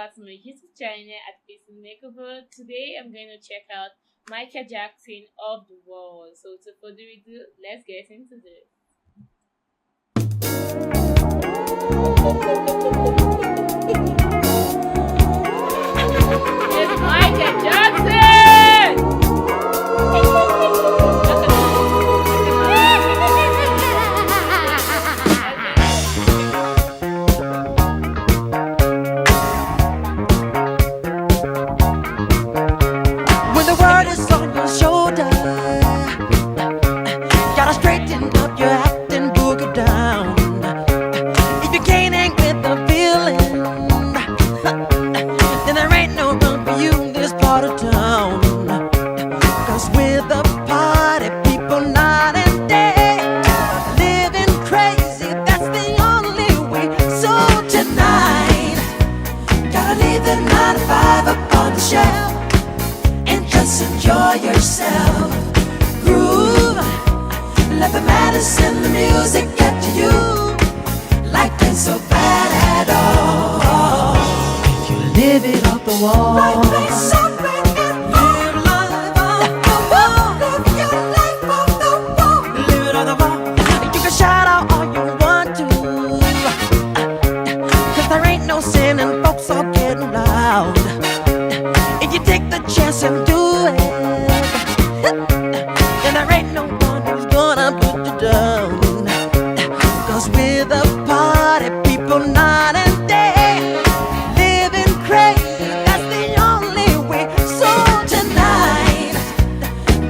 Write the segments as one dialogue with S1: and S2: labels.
S1: back to my YouTube channel at Face Makeover. Today I'm going to check out Michael Jackson of the Wall. So to further ado, let's get into this. It's Michael Jackson!
S2: When the world is on your shoulder, gotta straighten up your act and boogie down. If you can't hang with the feeling, then there ain't no room for you in this part of town. Cause we're the party people night and day, living crazy, that's the only way. So tonight, gotta leave the 9 to 5 up on the shelf and just enjoy yourself. Groove, let the madness in the music get to you. Life ain't so bad at all if you live it off the wall. Life ain't so bad at all. Live life off the wall. Live your life off the wall. Live it off the wall. You can shout out all you want to, cause there ain't no sin and folks are getting loud. If you take the chance and do it, then there ain't no one who's gonna put you down. Cause we're the party people night and day, living crazy, that's the only way. So tonight,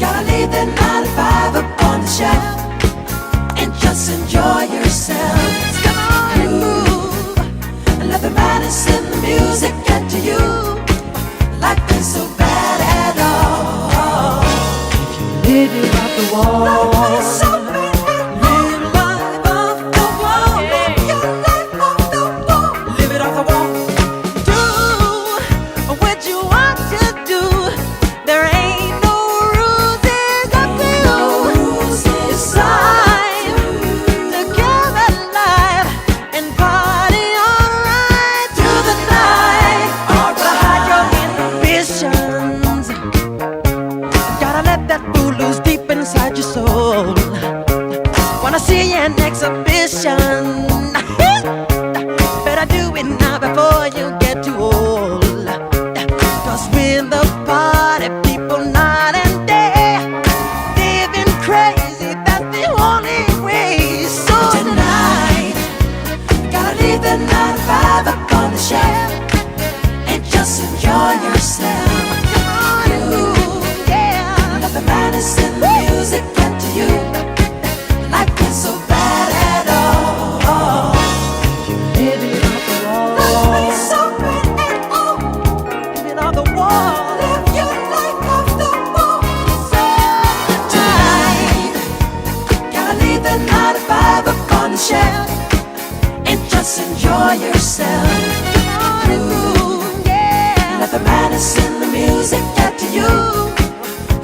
S2: gotta leave the 9 to 5 up on the shelf and just enjoy yourself. Come on and move, and let the madness in the music get to you. Life ain't so bad at all if you live it off the wall. Life ain't so bad at all. Live life off the wall. Live your life off the wall. Live it off the wall. Do what you want to do. There ain't no rules, it's up to you. It's time to come alive and party alright through the night. Hide your inhibitions. Gotta let that fool loose deep inside your soul. Wanna see an exhibition? Better do it now before you get too old. Cause we're the party people night and day, living crazy, that's the only way. So tonight, gotta leave the 9 to 5 up on the shelf and just enjoy yourself. Come on and move, yeah. Let the madness in the music get to you. Life ain't so bad at all if you live it off the wall. Life ain't so bad at all. Live it off the wall. Live your life off the wall. So tonight, gotta leave the 9 to 5 up on the shelf and just enjoy yourself. Come on and move, yeah. Let the madness in the music get to you.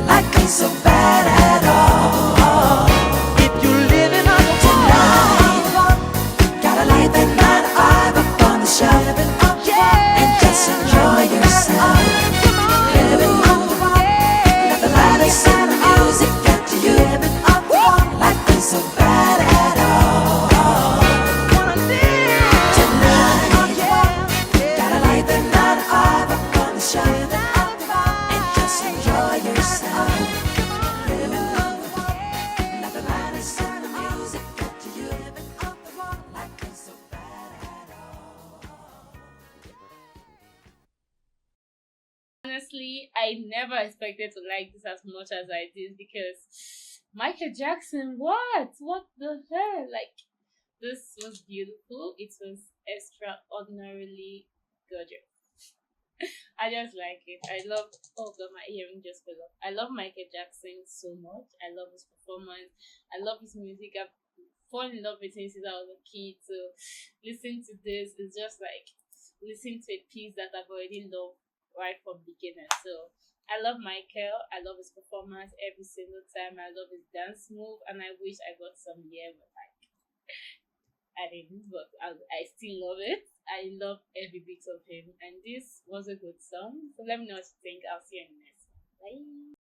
S2: Life ain't so bad at all if you live it on the tonight. Gotta leave the 9 to 5 up on the shelf and just enjoy yourself. Live it on the wall. Let the madness in the music get to you. Life ain't so bad at all tonight. Gotta leave the 9 to 5 up on the shelf and just enjoy yourself. Live it on the wall. Let the madness in the music get to you. Life ain't so bad at all.
S1: Honestly, I never expected to like this as much as I did because Michael Jackson, what? What the hell? Like, this was beautiful. It was extraordinarily gorgeous. I just like it. I love, oh god, my earring just fell off. I love Michael Jackson so much. I love his performance. I love his music. I've fallen in love with him since I was a kid. So listening to this is just like listening to a piece that I've already loved right from beginning. So I love Michael. I love his performance every single time. I love his dance move, and I wish I got some yeah, but like I didn't, but I still love it. I love every bit of him, and this was a good song. So let me know what you think. I'll see you in the next one. Bye.